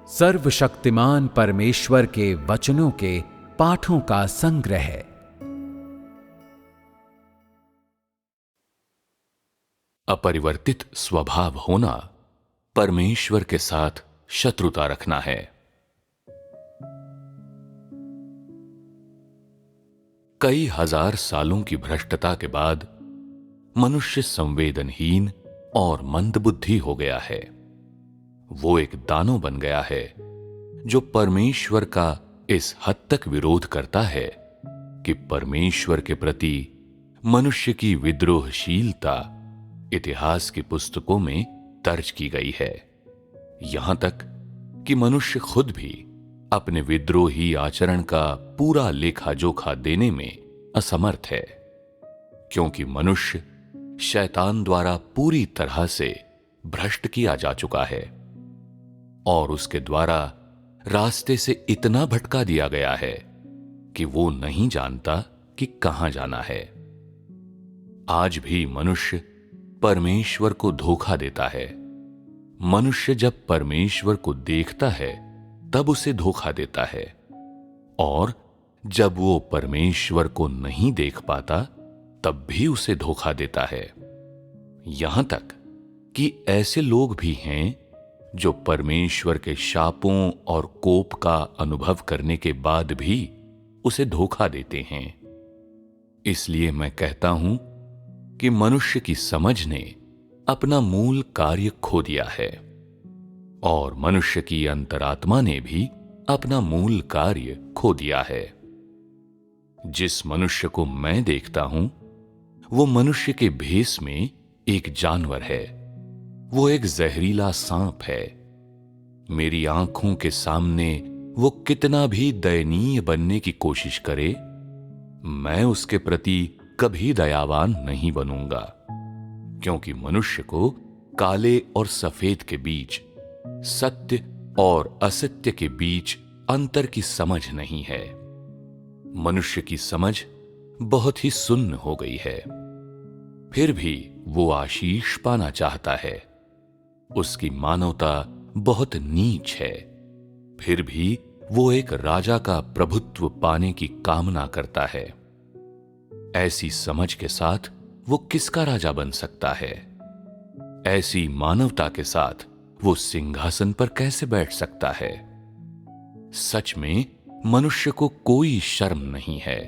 सर्वशक्तिमान परमेश्वर के वचनों के पाठों का संग्रह है। अपरिवर्तित स्वभाव होना परमेश्वर के साथ शत्रुता रखना है। कई हजार सालों की भ्रष्टता के बाद मनुष्य संवेदनहीन और मंदबुद्धि हो गया है। वो एक दानव बन गया है जो परमेश्वर का इस हद तक विरोध करता है कि परमेश्वर के प्रति मनुष्य की विद्रोहशीलता इतिहास की पुस्तकों में दर्ज की गई है। यहां तक कि मनुष्य खुद भी अपने विद्रोही आचरण का पूरा लेखा जोखा देने में असमर्थ है, क्योंकि मनुष्य शैतान द्वारा पूरी तरह से भ्रष्ट किया जा चुका है और उसके द्वारा रास्ते से इतना भटका दिया गया है कि वो नहीं जानता कि कहां जाना है। आज भी मनुष्य परमेश्वर को धोखा देता है। मनुष्य जब परमेश्वर को देखता है तब उसे धोखा देता है, और जब वो परमेश्वर को नहीं देख पाता तब भी उसे धोखा देता है। यहां तक कि ऐसे लोग भी हैं जो परमेश्वर के शापों और कोप का अनुभव करने के बाद भी उसे धोखा देते हैं। इसलिए मैं कहता हूं कि मनुष्य की समझ ने अपना मूल कार्य खो दिया है और मनुष्य की अंतरात्मा ने भी अपना मूल कार्य खो दिया है। जिस मनुष्य को मैं देखता हूं वो मनुष्य के भेष में एक जानवर है। वो एक जहरीला सांप है। मेरी आंखों के सामने वो कितना भी दयनीय बनने की कोशिश करे, मैं उसके प्रति कभी दयावान नहीं बनूंगा, क्योंकि मनुष्य को काले और सफेद के बीच, सत्य और असत्य के बीच अंतर की समझ नहीं है। मनुष्य की समझ बहुत ही सुन्न हो गई है। फिर भी वो आशीष पाना चाहता है। उसकी मानवता बहुत नीच है। फिर भी वो एक राजा का प्रभुत्व पाने की कामना करता है। ऐसी समझ के साथ वो किसका राजा बन सकता है? ऐसी मानवता के साथ वो सिंहासन पर कैसे बैठ सकता है? सच में मनुष्य को कोई शर्म नहीं है।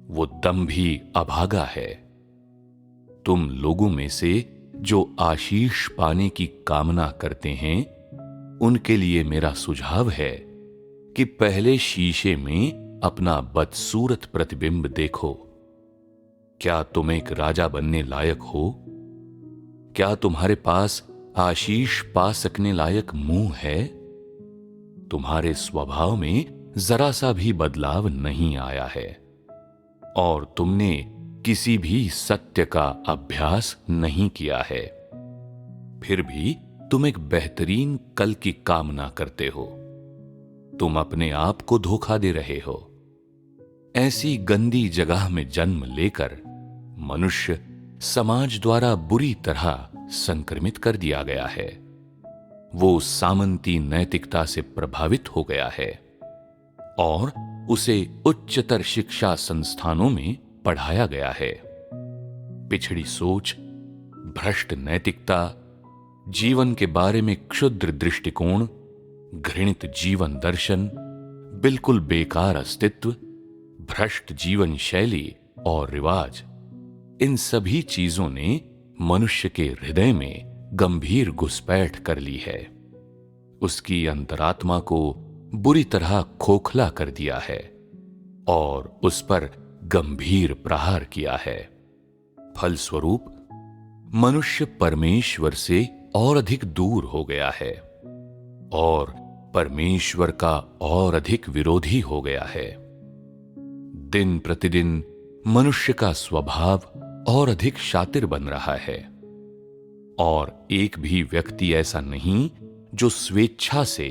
वो दंभी अभागा है। तुम लोगों में से जो आशीष पाने की कामना करते हैं, उनके लिए मेरा सुझाव है कि पहले शीशे में अपना बदसूरत प्रतिबिंब देखो। क्या तुम एक राजा बनने लायक हो? क्या तुम्हारे पास आशीष पा सकने लायक मुंह है? तुम्हारे स्वभाव में जरा सा भी बदलाव नहीं आया है और तुमने किसी भी सत्य का अभ्यास नहीं किया है। फिर भी तुम एक बेहतरीन कल की कामना करते हो। तुम अपने आप को धोखा दे रहे हो। ऐसी गंदी जगह में जन्म लेकर मनुष्य समाज द्वारा बुरी तरह संक्रमित कर दिया गया है। वो सामंती नैतिकता से प्रभावित हो गया है और उसे उच्चतर शिक्षा संस्थानों में पढ़ाया गया है। पिछड़ी सोच, भ्रष्ट नैतिकता, जीवन के बारे में क्षुद्र दृष्टिकोण, घृणित जीवन दर्शन, बिल्कुल बेकार अस्तित्व, भ्रष्ट जीवन शैली और रिवाज, इन सभी चीजों ने मनुष्य के हृदय में गंभीर घुसपैठ कर ली है। उसकी अंतरात्मा को बुरी तरह खोखला कर दिया है और उस पर गंभीर प्रहार किया है। फलस्वरूप मनुष्य परमेश्वर से और अधिक दूर हो गया है और परमेश्वर का और अधिक विरोधी हो गया है। दिन प्रतिदिन मनुष्य का स्वभाव और अधिक शातिर बन रहा है और एक भी व्यक्ति ऐसा नहीं जो स्वेच्छा से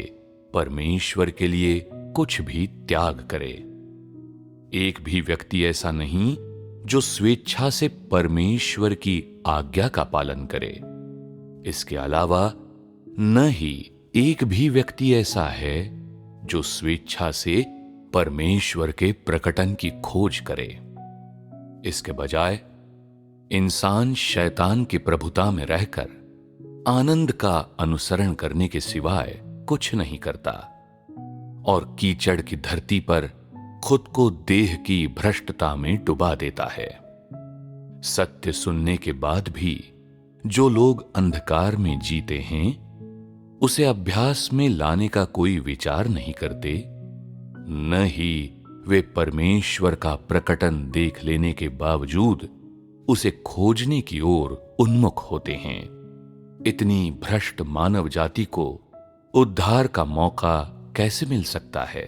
परमेश्वर के लिए कुछ भी त्याग करे। एक भी व्यक्ति ऐसा नहीं जो स्वेच्छा से परमेश्वर की आज्ञा का पालन करे। इसके अलावा न ही एक भी व्यक्ति ऐसा है जो स्वेच्छा से परमेश्वर के प्रकटन की खोज करे। इसके बजाय इंसान शैतान की प्रभुता में रहकर आनंद का अनुसरण करने के सिवाय कुछ नहीं करता और कीचड़ की धरती पर खुद को देह की भ्रष्टता में डुबा देता है। सत्य सुनने के बाद भी जो लोग अंधकार में जीते हैं, उसे अभ्यास में लाने का कोई विचार नहीं करते, न ही वे परमेश्वर का प्रकटन देख लेने के बावजूद उसे खोजने की ओर उन्मुख होते हैं। इतनी भ्रष्ट मानव जाति को उद्धार का मौका कैसे मिल सकता है?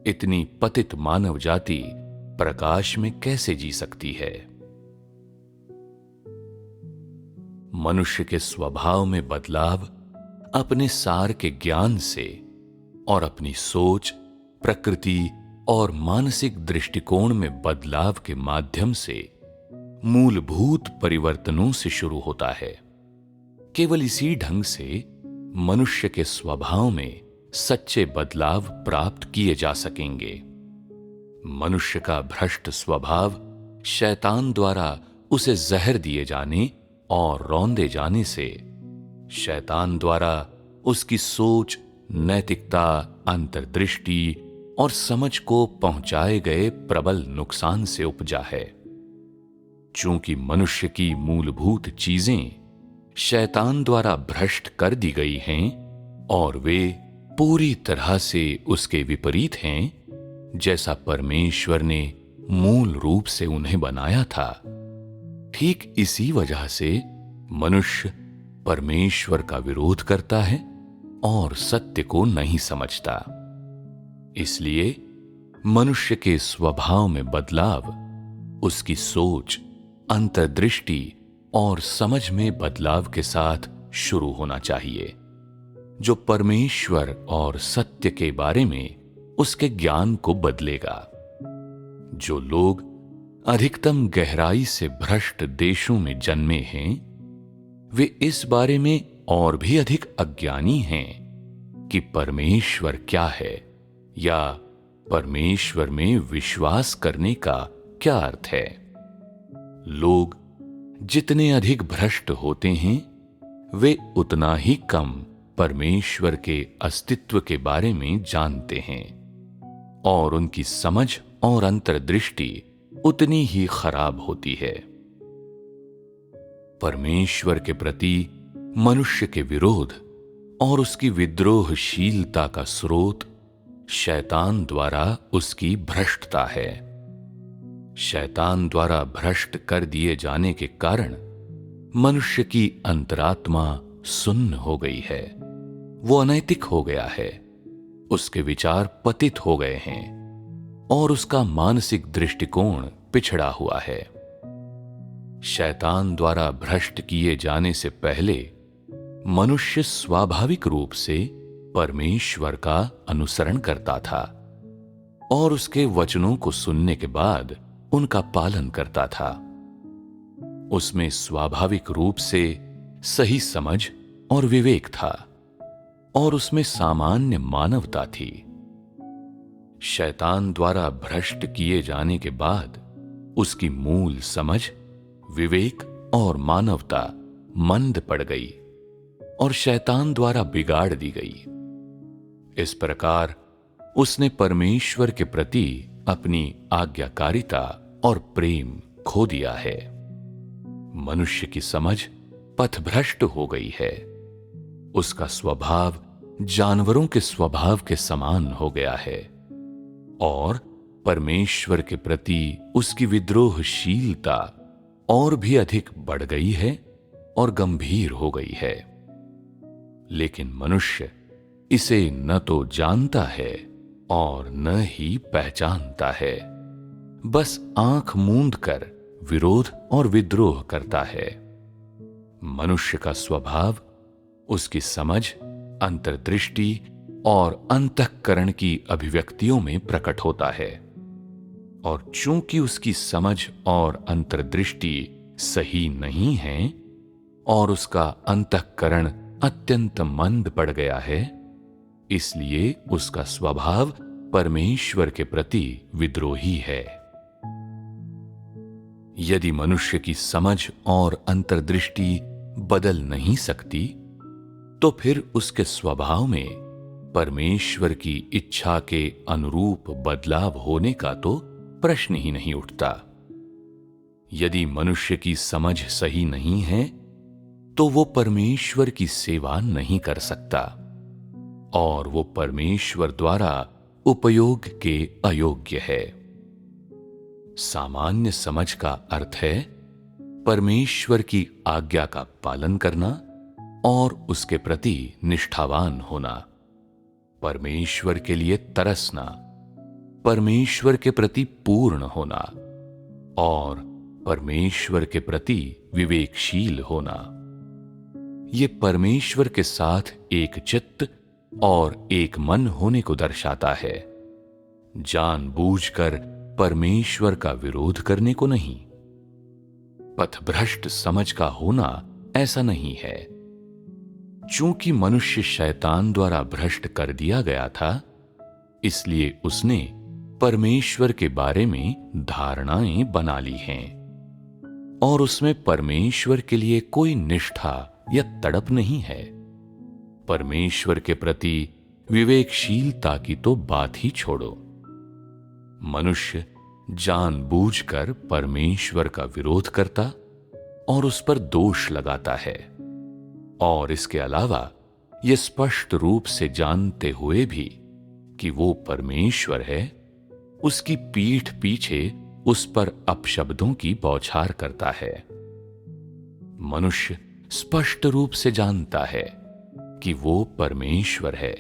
इतनी पतित मानव जाति प्रकाश में कैसे जी सकती है? मनुष्य के स्वभाव में बदलाव अपने सार के ज्ञान से और अपनी सोच, प्रकृति और मानसिक दृष्टिकोण में बदलाव के माध्यम से मूलभूत परिवर्तनों से शुरू होता है। केवल इसी ढंग से मनुष्य के स्वभाव में सच्चे बदलाव प्राप्त किए जा सकेंगे। मनुष्य का भ्रष्ट स्वभाव शैतान द्वारा उसे जहर दिए जाने और रौंदे जाने से, शैतान द्वारा उसकी सोच, नैतिकता, अंतर्दृष्टि और समझ को पहुंचाए गए प्रबल नुकसान से उपजा है। चूंकि मनुष्य की मूलभूत चीजें शैतान द्वारा भ्रष्ट कर दी गई हैं और वे पूरी तरह से उसके विपरीत हैं, जैसा परमेश्वर ने मूल रूप से उन्हें बनाया था, ठीक इसी वजह से मनुष्य परमेश्वर का विरोध करता है और सत्य को नहीं समझता। इसलिए मनुष्य के स्वभाव में बदलाव उसकी सोच, अंतर्दृष्टि और समझ में बदलाव के साथ शुरू होना चाहिए, जो परमेश्वर और सत्य के बारे में उसके ज्ञान को बदलेगा। जो लोग अधिकतम गहराई से भ्रष्ट देशों में जन्मे हैं, वे इस बारे में और भी अधिक अज्ञानी हैं कि परमेश्वर क्या है या परमेश्वर में विश्वास करने का क्या अर्थ है। लोग जितने अधिक भ्रष्ट होते हैं, वे उतना ही कम परमेश्वर के अस्तित्व के बारे में जानते हैं और उनकी समझ और अंतर्दृष्टि उतनी ही खराब होती है। परमेश्वर के प्रति मनुष्य के विरोध और उसकी विद्रोहशीलता का स्रोत शैतान द्वारा उसकी भ्रष्टता है। शैतान द्वारा भ्रष्ट कर दिए जाने के कारण मनुष्य की अंतरात्मा सुन्न हो गई है। वो अनैतिक हो गया है, उसके विचार पतित हो गए हैं और उसका मानसिक दृष्टिकोण पिछड़ा हुआ है। शैतान द्वारा भ्रष्ट किए जाने से पहले मनुष्य स्वाभाविक रूप से परमेश्वर का अनुसरण करता था और उसके वचनों को सुनने के बाद उनका पालन करता था। उसमें स्वाभाविक रूप से सही समझ और विवेक था और उसमें सामान्य मानवता थी। शैतान द्वारा भ्रष्ट किए जाने के बाद उसकी मूल समझ, विवेक और मानवता मंद पड़ गई और शैतान द्वारा बिगाड़ दी गई। इस प्रकार उसने परमेश्वर के प्रति अपनी आज्ञाकारिता और प्रेम खो दिया है। मनुष्य की समझ पथभ्रष्ट हो गई है। उसका स्वभाव जानवरों के स्वभाव के समान हो गया है और परमेश्वर के प्रति उसकी विद्रोहशीलता और भी अधिक बढ़ गई है और गंभीर हो गई है। लेकिन मनुष्य इसे न तो जानता है और न ही पहचानता है, बस आंख मूंद कर विरोध और विद्रोह करता है। मनुष्य का स्वभाव उसकी समझ, अंतर्दृष्टि और अंतःकरण की अभिव्यक्तियों में प्रकट होता है और चूंकि उसकी समझ और अंतर्दृष्टि सही नहीं है और उसका अंतःकरण अत्यंत मंद पड़ गया है, इसलिए उसका स्वभाव परमेश्वर के प्रति विद्रोही है। यदि मनुष्य की समझ और अंतर्दृष्टि बदल नहीं सकती, तो फिर उसके स्वभाव में परमेश्वर की इच्छा के अनुरूप बदलाव होने का तो प्रश्न ही नहीं उठता। यदि मनुष्य की समझ सही नहीं है, तो वो परमेश्वर की सेवा नहीं कर सकता और वो परमेश्वर द्वारा उपयोग के अयोग्य है। सामान्य समझ का अर्थ है परमेश्वर की आज्ञा का पालन करना और उसके प्रति निष्ठावान होना, परमेश्वर के लिए तरसना, परमेश्वर के प्रति पूर्ण होना और परमेश्वर के प्रति विवेकशील होना। ये परमेश्वर के साथ एक चित्त और एक मन होने को दर्शाता है, जानबूझकर परमेश्वर का विरोध करने को नहीं। पथभ्रष्ट समझ का होना ऐसा नहीं है। चूंकि मनुष्य शैतान द्वारा भ्रष्ट कर दिया गया था, इसलिए उसने परमेश्वर के बारे में धारणाएं बना ली हैं और उसमें परमेश्वर के लिए कोई निष्ठा या तड़प नहीं है। परमेश्वर के प्रति विवेकशीलता की तो बात ही छोड़ो। मनुष्य जानबूझकर परमेश्वर का विरोध करता और उस पर दोष लगाता है, और इसके अलावा यह स्पष्ट रूप से जानते हुए भी कि वो परमेश्वर है, उसकी पीठ पीछे उस पर अपशब्दों की बौछार करता है। मनुष्य स्पष्ट रूप से जानता है कि वो परमेश्वर है,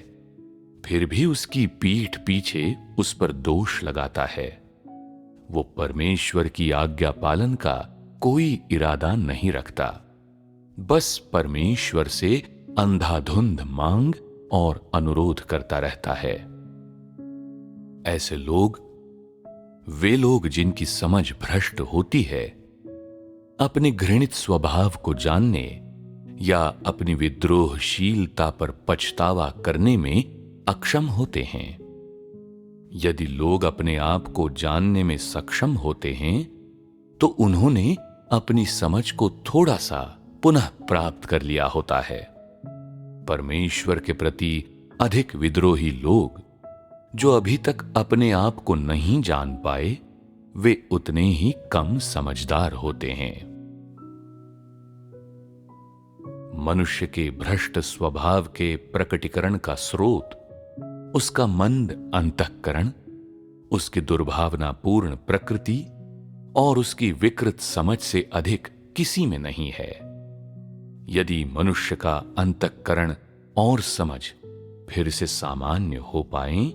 फिर भी उसकी पीठ पीछे उस पर दोष लगाता है। वो परमेश्वर की आज्ञा पालन का कोई इरादा नहीं रखता, बस परमेश्वर से अंधाधुंध मांग और अनुरोध करता रहता है। ऐसे लोग, वे लोग जिनकी समझ भ्रष्ट होती है, अपने घृणित स्वभाव को जानने या अपनी विद्रोहशीलता पर पछतावा करने में अक्षम होते हैं। यदि लोग अपने आप को जानने में सक्षम होते हैं, तो उन्होंने अपनी समझ को थोड़ा सा पुनः प्राप्त कर लिया होता है। परमेश्वर के प्रति अधिक विद्रोही लोग, जो अभी तक अपने आप को नहीं जान पाए, वे उतने ही कम समझदार होते हैं। मनुष्य के भ्रष्ट स्वभाव के प्रकटीकरण का स्रोत उसका मंद अंतःकरण, उसकी दुर्भावनापूर्ण प्रकृति और उसकी विकृत समझ से अधिक किसी में नहीं है। यदि मनुष्य का अंतःकरण और समझ फिर से सामान्य हो पाए,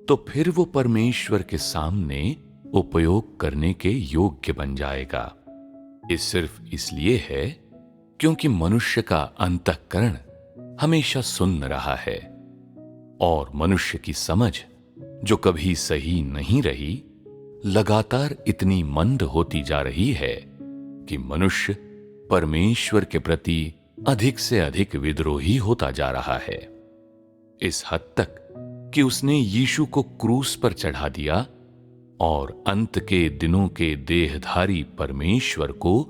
तो फिर वो परमेश्वर के सामने उपयोग करने के योग्य बन जाएगा। ये सिर्फ इसलिए है क्योंकि मनुष्य का अंतःकरण हमेशा सुन्न रहा है और मनुष्य की समझ, जो कभी सही नहीं रही, लगातार इतनी मंद होती जा रही है कि मनुष्य परमेश्वर के प्रति अधिक से अधिक विद्रोही होता जा रहा है, इस हद तक कि उसने यीशु को क्रूस पर चढ़ा दिया और अंत के दिनों के देहधारी परमेश्वर को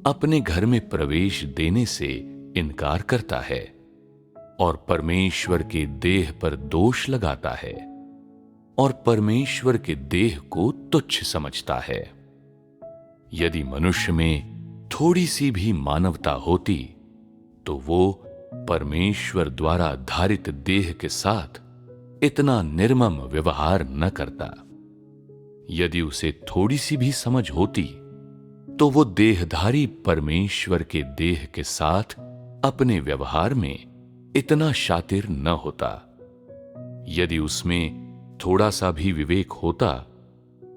अपने घर में प्रवेश देने से इनकार करता है और परमेश्वर के देह पर दोष लगाता है और परमेश्वर के देह को तुच्छ समझता है। यदि मनुष्य में थोड़ी सी भी मानवता होती, तो वो परमेश्वर द्वारा धारित देह के साथ इतना निर्मम व्यवहार न करता। यदि उसे थोड़ी सी भी समझ होती, तो वो देहधारी परमेश्वर के देह के साथ अपने व्यवहार में इतना शातिर न होता। यदि उसमें थोड़ा सा भी विवेक होता,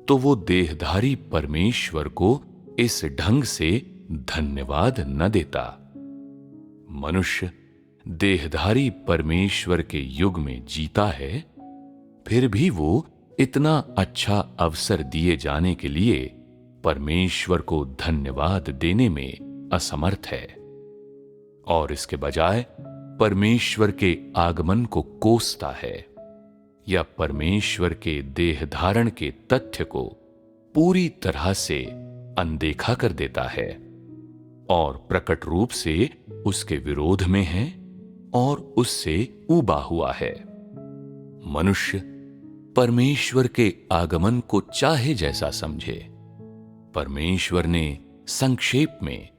तो वो देहधारी परमेश्वर को इस ढंग से धन्यवाद न देता। मनुष्य देहधारी परमेश्वर के युग में जीता है, फिर भी वो इतना अच्छा अवसर दिए जाने के लिए परमेश्वर को धन्यवाद देने में असमर्थ है और इसके बजाय परमेश्वर के आगमन को कोसता है या परमेश्वर के देह धारण के तथ्य को पूरी तरह से अनदेखा कर देता है और प्रकट रूप से उसके विरोध में है और उससे ऊबा हुआ है। मनुष्य परमेश्वर के आगमन को चाहे जैसा समझे, परमेश्वर ने संक्षेप में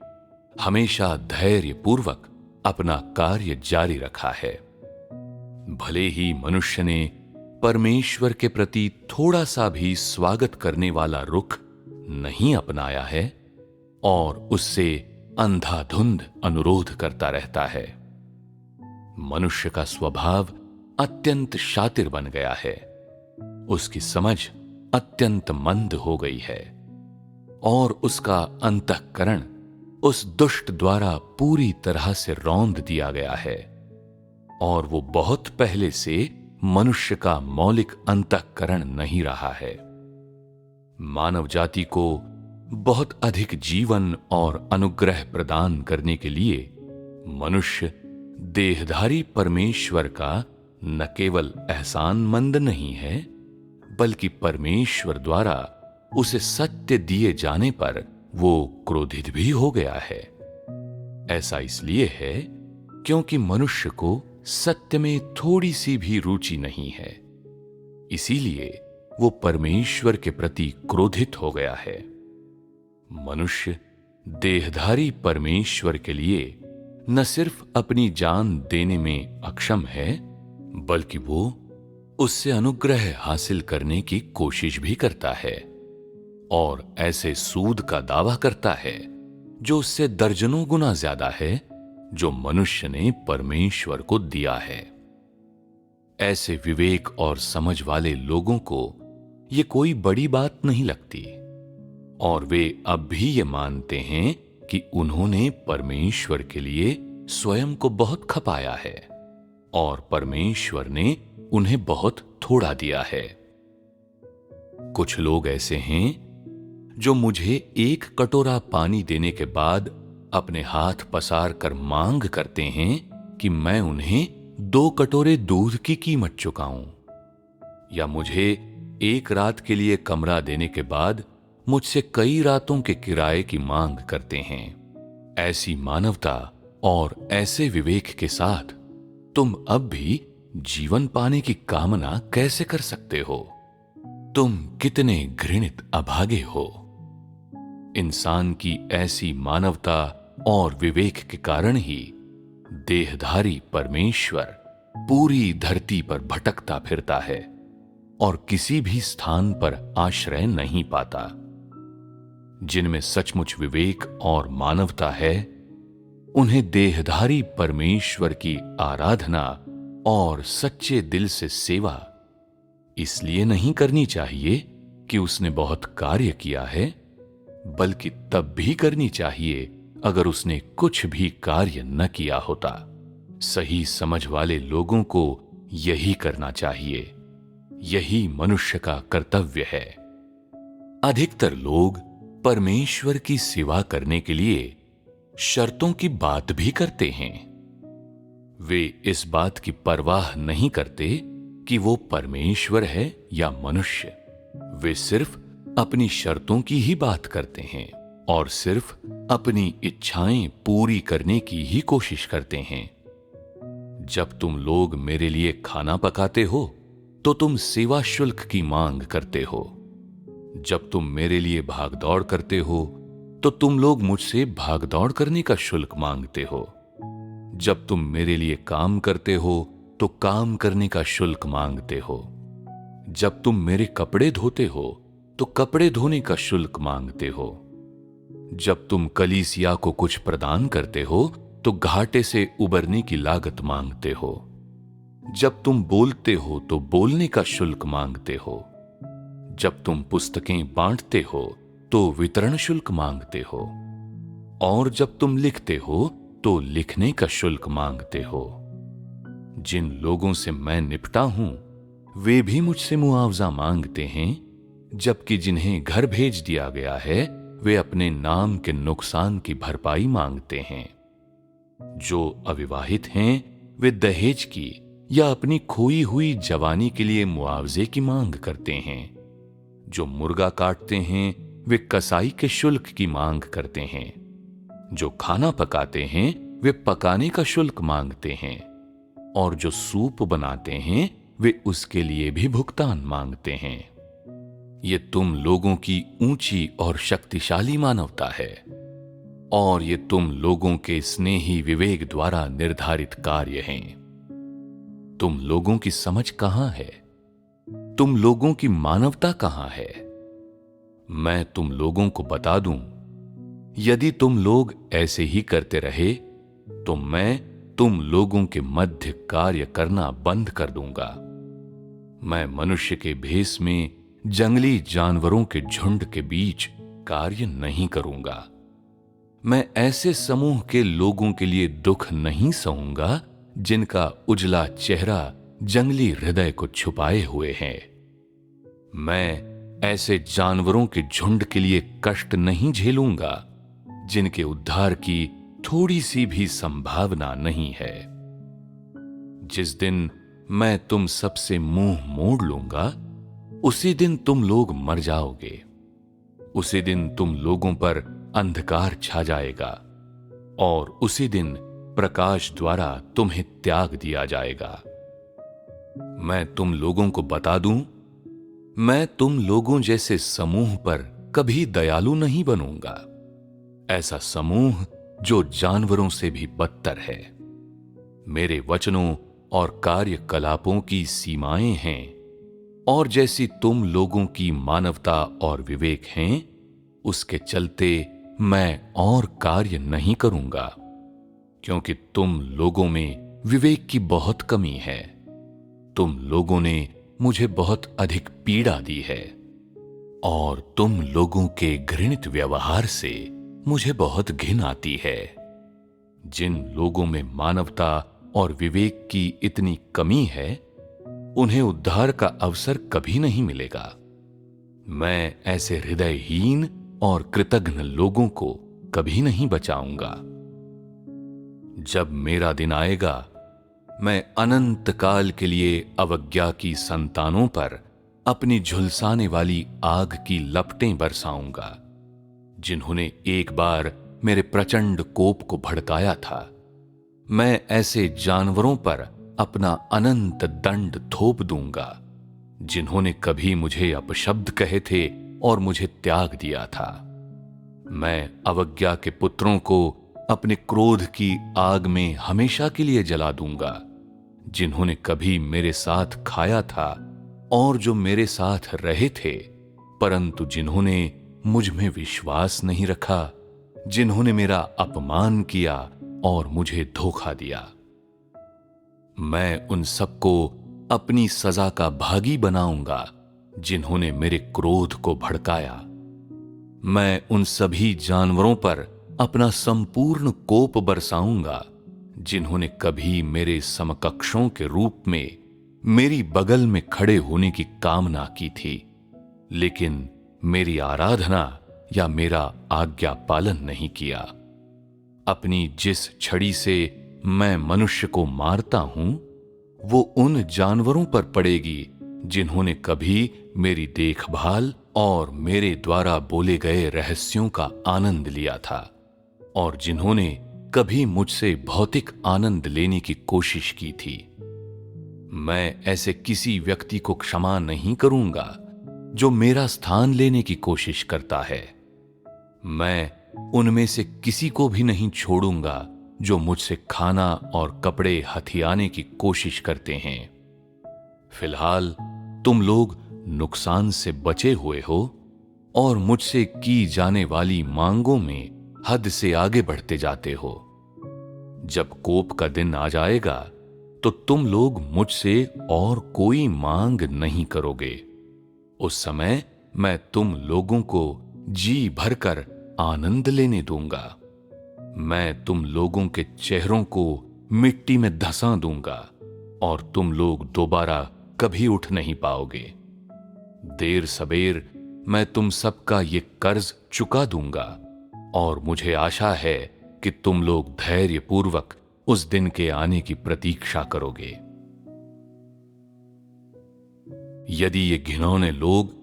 हमेशा धैर्यपूर्वक अपना कार्य जारी रखा है। भले ही मनुष्य ने परमेश्वर के प्रति थोड़ा सा भी स्वागत करने वाला रुख नहीं अपनाया है और उससे अंधाधुंध अनुरोध करता रहता है। मनुष्य का स्वभाव अत्यंत शातिर बन गया है, उसकी समझ अत्यंत मंद हो गई है और उसका अंतःकरण उस दुष्ट द्वारा पूरी तरह से रौंद दिया गया है और वो बहुत पहले से मनुष्य का मौलिक अंतःकरण नहीं रहा है। मानव जाति को बहुत अधिक जीवन और अनुग्रह प्रदान करने के लिए मनुष्य देहधारी परमेश्वर का न केवल एहसानमंद नहीं है, बल्कि परमेश्वर द्वारा उसे सत्य दिए जाने पर वो क्रोधित भी हो गया है। ऐसा इसलिए है क्योंकि मनुष्य को सत्य में थोड़ी सी भी रुचि नहीं है, इसीलिए वो परमेश्वर के प्रति क्रोधित हो गया है। मनुष्य देहधारी परमेश्वर के लिए न सिर्फ अपनी जान देने में अक्षम है, बल्कि वो उससे अनुग्रह हासिल करने की कोशिश भी करता है और ऐसे सूद का दावा करता है जो उससे दर्जनों गुना ज्यादा है जो मनुष्य ने परमेश्वर को दिया है। ऐसे विवेक और समझ वाले लोगों को ये कोई बड़ी बात नहीं लगती और वे अब भी ये मानते हैं कि उन्होंने परमेश्वर के लिए स्वयं को बहुत खपाया है और परमेश्वर ने उन्हें बहुत थोड़ा दिया है। कुछ लोग ऐसे हैं जो मुझे एक कटोरा पानी देने के बाद अपने हाथ पसार कर मांग करते हैं कि मैं उन्हें 2 कटोरे दूध की कीमत चुकाऊं, या मुझे एक रात के लिए कमरा देने के बाद मुझसे कई रातों के किराए की मांग करते हैं। ऐसी मानवता और ऐसे विवेक के साथ तुम अब भी जीवन पाने की कामना कैसे कर सकते हो? तुम कितने घृणित अभागे हो। इंसान की ऐसी मानवता और विवेक के कारण ही देहधारी परमेश्वर पूरी धरती पर भटकता फिरता है और किसी भी स्थान पर आश्रय नहीं पाता। जिनमें सचमुच विवेक और मानवता है, उन्हें देहधारी परमेश्वर की आराधना और सच्चे दिल से सेवा इसलिए नहीं करनी चाहिए कि उसने बहुत कार्य किया है, बल्कि तब भी करनी चाहिए अगर उसने कुछ भी कार्य न किया होता। सही समझ वाले लोगों को यही करना चाहिए, यही मनुष्य का कर्तव्य है। अधिकतर लोग परमेश्वर की सेवा करने के लिए शर्तों की बात भी करते हैं। वे इस बात की परवाह नहीं करते कि वो परमेश्वर है या मनुष्य। वे सिर्फ अपनी शर्तों की ही बात करते हैं और सिर्फ अपनी इच्छाएं पूरी करने की ही कोशिश करते हैं। जब तुम लोग मेरे लिए खाना पकाते हो तो तुम सेवा शुल्क की मांग करते हो। जब तुम मेरे लिए भागदौड़ करते हो तो तुम लोग मुझसे भागदौड़ करने का शुल्क मांगते हो। जब तुम मेरे लिए काम करते हो तो काम करने का शुल्क मांगते हो। जब तुम मेरे कपड़े धोते हो तो कपड़े धोने का शुल्क मांगते हो। जब तुम कलीसिया को कुछ प्रदान करते हो तो घाटे से उबरने की लागत मांगते हो। जब तुम बोलते हो तो बोलने का शुल्क मांगते हो। जब तुम पुस्तकें बांटते हो तो वितरण शुल्क मांगते हो। और जब तुम लिखते हो तो लिखने का शुल्क मांगते हो। जिन लोगों से मैं निपटा हूं वे भी मुझसे मुआवजा मांगते हैं, जबकि जिन्हें घर भेज दिया गया है वे अपने नाम के नुकसान की भरपाई मांगते हैं। जो अविवाहित हैं वे दहेज की या अपनी खोई हुई जवानी के लिए मुआवजे की मांग करते हैं। जो मुर्गा काटते हैं वे कसाई के शुल्क की मांग करते हैं। जो खाना पकाते हैं वे पकाने का शुल्क मांगते हैं, और जो सूप बनाते हैं वे उसके लिए भी भुगतान मांगते हैं। ये तुम लोगों की ऊंची और शक्तिशाली मानवता है, और ये तुम लोगों के स्नेही विवेक द्वारा निर्धारित कार्य हैं। तुम लोगों की समझ कहां है? तुम लोगों की मानवता कहां है? मैं तुम लोगों को बता दूं, यदि तुम लोग ऐसे ही करते रहे तो मैं तुम लोगों के मध्य कार्य करना बंद कर दूंगा। मैं मनुष्य के भेष में जंगली जानवरों के झुंड के बीच कार्य नहीं करूंगा। मैं ऐसे समूह के लोगों के लिए दुख नहीं सहूंगा जिनका उजला चेहरा जंगली हृदय को छुपाए हुए है। मैं ऐसे जानवरों के झुंड के लिए कष्ट नहीं झेलूंगा जिनके उद्धार की थोड़ी सी भी संभावना नहीं है। जिस दिन मैं तुम सबसे मुंह मोड़ लूंगा, उसी दिन तुम लोग मर जाओगे। उसी दिन तुम लोगों पर अंधकार छा जाएगा, और उसी दिन प्रकाश द्वारा तुम्हें त्याग दिया जाएगा। मैं तुम लोगों को बता दूं, मैं तुम लोगों जैसे समूह पर कभी दयालु नहीं बनूंगा। ऐसा समूह जो जानवरों से भी बदतर है। मेरे वचनों और कार्यकलापों की सीमाएं हैं, और जैसी तुम लोगों की मानवता और विवेक हैं, उसके चलते मैं और कार्य नहीं करूंगा, क्योंकि तुम लोगों में विवेक की बहुत कमी है। तुम लोगों ने मुझे बहुत अधिक पीड़ा दी है, और तुम लोगों के घृणित व्यवहार से मुझे बहुत घिन आती है। जिन लोगों में मानवता और विवेक की इतनी कमी है, उन्हें उद्धार का अवसर कभी नहीं मिलेगा। मैं ऐसे हृदयहीन और कृतघ्न लोगों को कभी नहीं बचाऊंगा। जब मेरा दिन आएगा, मैं अनंत काल के लिए अवज्ञा की संतानों पर अपनी झुलसाने वाली आग की लपटें बरसाऊंगा, जिन्होंने एक बार मेरे प्रचंड कोप को भड़काया था। मैं ऐसे जानवरों पर अपना अनंत दंड थोप दूंगा, जिन्होंने कभी मुझे अपशब्द कहे थे और मुझे त्याग दिया था। मैं अवज्ञा के पुत्रों को अपने क्रोध की आग में हमेशा के लिए जला दूंगा, जिन्होंने कभी मेरे साथ खाया था और जो मेरे साथ रहे थे, परंतु जिन्होंने मुझ में विश्वास नहीं रखा, जिन्होंने मेरा अपमान किया और मुझे धोखा दिया। मैं उन सबको अपनी सजा का भागी बनाऊंगा, जिन्होंने मेरे क्रोध को भड़काया। मैं उन सभी जानवरों पर अपना संपूर्ण कोप बरसाऊंगा, जिन्होंने कभी मेरे समकक्षों के रूप में मेरी बगल में खड़े होने की कामना की थी, लेकिन मेरी आराधना या मेरा आज्ञा पालन नहीं किया। अपनी जिस छड़ी से मैं मनुष्य को मारता हूं, वो उन जानवरों पर पड़ेगी जिन्होंने कभी मेरी देखभाल और मेरे द्वारा बोले गए रहस्यों का आनंद लिया था, और जिन्होंने कभी मुझसे भौतिक आनंद लेने की कोशिश की थी। मैं ऐसे किसी व्यक्ति को क्षमा नहीं करूंगा जो मेरा स्थान लेने की कोशिश करता है। मैं उनमें से किसी को भी नहीं छोड़ूंगा जो मुझसे खाना और कपड़े हथियाने की कोशिश करते हैं। फिलहाल तुम लोग नुकसान से बचे हुए हो और मुझसे की जाने वाली मांगों में हद से आगे बढ़ते जाते हो। जब कोप का दिन आ जाएगा तो तुम लोग मुझसे और कोई मांग नहीं करोगे। उस समय मैं तुम लोगों को जी भरकर आनंद लेने दूंगा। मैं तुम लोगों के चेहरों को मिट्टी में धंसा दूंगा और तुम लोग दोबारा कभी उठ नहीं पाओगे। देर सबेर मैं तुम सबका ये कर्ज चुका दूंगा, और मुझे आशा है कि तुम लोग धैर्यपूर्वक उस दिन के आने की प्रतीक्षा करोगे। यदि ये घिनौने लोग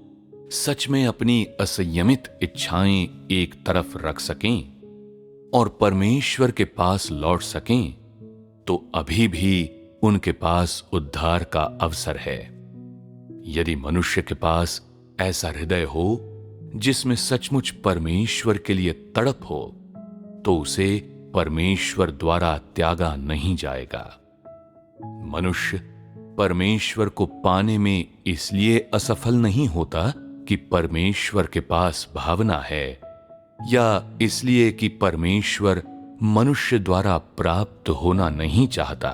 सच में अपनी असंयमित इच्छाएं एक तरफ रख सकें और परमेश्वर के पास लौट सकें, तो अभी भी उनके पास उद्धार का अवसर है। यदि मनुष्य के पास ऐसा हृदय हो जिसमें सचमुच परमेश्वर के लिए तड़प हो, तो उसे परमेश्वर द्वारा त्यागा नहीं जाएगा। मनुष्य परमेश्वर को पाने में इसलिए असफल नहीं होता कि परमेश्वर के पास भावना है, या इसलिए कि परमेश्वर मनुष्य द्वारा प्राप्त होना नहीं चाहता,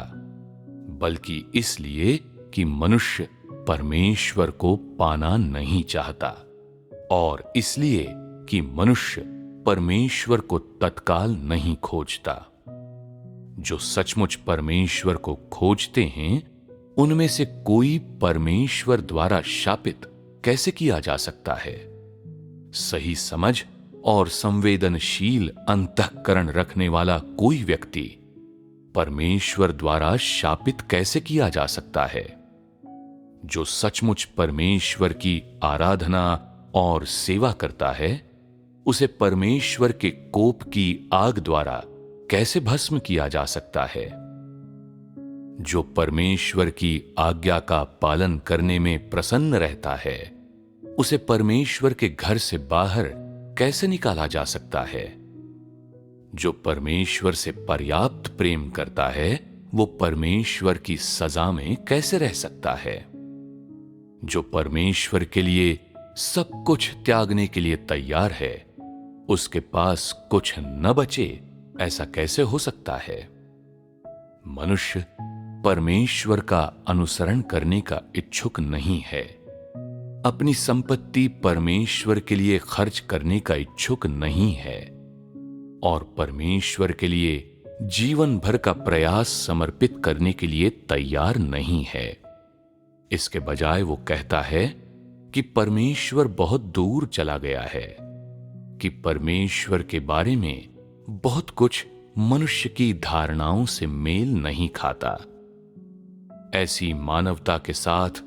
बल्कि इसलिए कि मनुष्य परमेश्वर को पाना नहीं चाहता, और इसलिए कि मनुष्य परमेश्वर को तत्काल नहीं खोजता। जो सचमुच परमेश्वर को खोजते हैं, उनमें से कोई परमेश्वर द्वारा शापित कैसे किया जा सकता है? सही समझ और संवेदनशील अंतःकरण रखने वाला कोई व्यक्ति परमेश्वर द्वारा शापित कैसे किया जा सकता है? जो सचमुच परमेश्वर की आराधना और सेवा करता है, उसे परमेश्वर के कोप की आग द्वारा कैसे भस्म किया जा सकता है? जो परमेश्वर की आज्ञा का पालन करने में प्रसन्न रहता है, उसे परमेश्वर के घर से बाहर कैसे निकाला जा सकता है? जो परमेश्वर से पर्याप्त प्रेम करता है, वो परमेश्वर की सजा में कैसे रह सकता है? जो परमेश्वर के लिए सब कुछ त्यागने के लिए तैयार है, उसके पास कुछ न बचे, ऐसा कैसे हो सकता है? मनुष्य परमेश्वर का अनुसरण करने का इच्छुक नहीं है, अपनी संपत्ति परमेश्वर के लिए खर्च करने का इच्छुक नहीं है, और परमेश्वर के लिए जीवन भर का प्रयास समर्पित करने के लिए तैयार नहीं है। इसके बजाय वो कहता है कि परमेश्वर बहुत दूर चला गया है, कि परमेश्वर के बारे में बहुत कुछ मनुष्य की धारणाओं से मेल नहीं खाता। ऐसी मानवता के साथ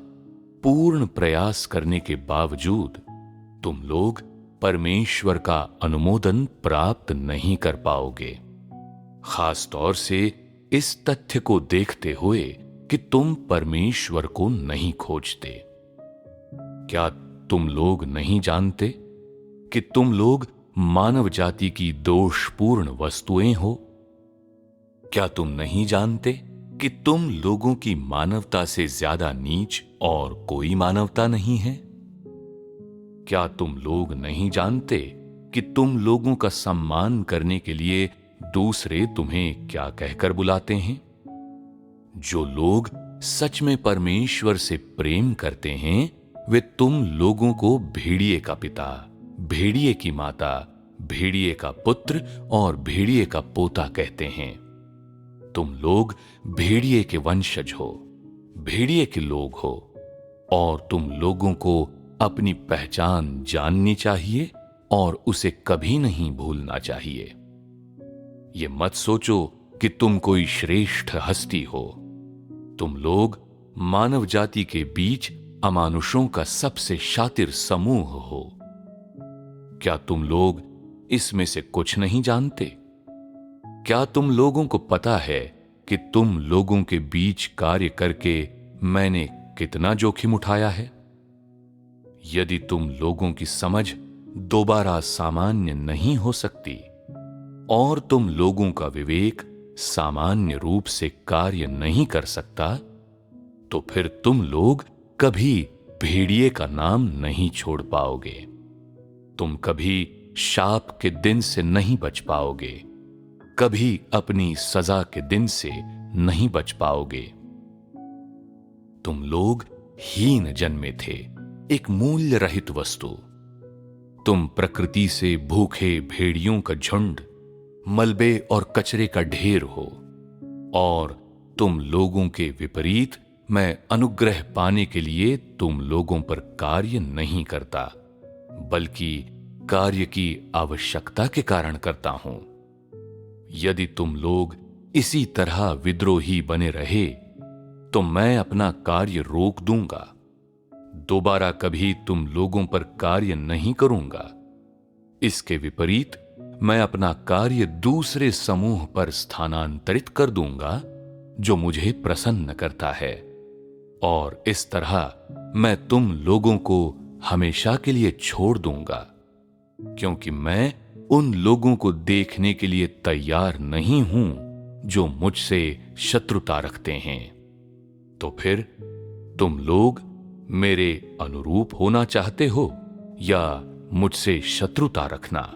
पूर्ण प्रयास करने के बावजूद तुम लोग परमेश्वर का अनुमोदन प्राप्त नहीं कर पाओगे, खास तौर से इस तथ्य को देखते हुए कि तुम परमेश्वर को नहीं खोजते। क्या तुम लोग नहीं जानते कि तुम लोग मानव जाति की दोषपूर्ण वस्तुएं हो? क्या तुम नहीं जानते कि तुम लोगों की मानवता से ज्यादा नीच और कोई मानवता नहीं है? क्या तुम लोग नहीं जानते कि तुम लोगों का सम्मान करने के लिए दूसरे तुम्हें क्या कहकर बुलाते हैं? जो लोग सच में परमेश्वर से प्रेम करते हैं, वे तुम लोगों को भेड़िए का पिता, भेड़िए की माता, भेड़िए का पुत्र और भेड़िए का पोता कहते हैं। तुम लोग भेड़िए के वंशज हो, भेड़िए के लोग हो, और तुम लोगों को अपनी पहचान जाननी चाहिए और उसे कभी नहीं भूलना चाहिए। ये मत सोचो कि तुम कोई श्रेष्ठ हस्ती हो। तुम लोग मानव जाति के बीच अमानुषों का सबसे शातिर समूह हो। क्या तुम लोग इसमें से कुछ नहीं जानते? क्या तुम लोगों को पता है कि तुम लोगों के बीच कार्य करके मैंने कितना जोखिम उठाया है? यदि तुम लोगों की समझ दोबारा सामान्य नहीं हो सकती और तुम लोगों का विवेक सामान्य रूप से कार्य नहीं कर सकता, तो फिर तुम लोग कभी भेड़िए का नाम नहीं छोड़ पाओगे। तुम कभी शाप के दिन से नहीं बच पाओगे, कभी अपनी सजा के दिन से नहीं बच पाओगे। तुम लोग हीन जन्मे थे, एक मूल्य रहित वस्तु। तुम प्रकृति से भूखे भेड़ियों का झुंड, मलबे और कचरे का ढेर हो, और तुम लोगों के विपरीत मैं अनुग्रह पाने के लिए तुम लोगों पर कार्य नहीं करता, बल्कि कार्य की आवश्यकता के कारण करता हूं। यदि तुम लोग इसी तरह विद्रोही बने रहे तो मैं अपना कार्य रोक दूंगा। दोबारा कभी तुम लोगों पर कार्य नहीं करूंगा। इसके विपरीत मैं अपना कार्य दूसरे समूह पर स्थानांतरित कर दूंगा जो मुझे प्रसन्न करता है, और इस तरह मैं तुम लोगों को हमेशा के लिए छोड़ दूंगा, क्योंकि मैं उन लोगों को देखने के लिए तैयार नहीं हूं जो मुझसे शत्रुता रखते हैं। तो फिर तुम लोग मेरे अनुरूप होना चाहते हो या मुझसे शत्रुता रखना?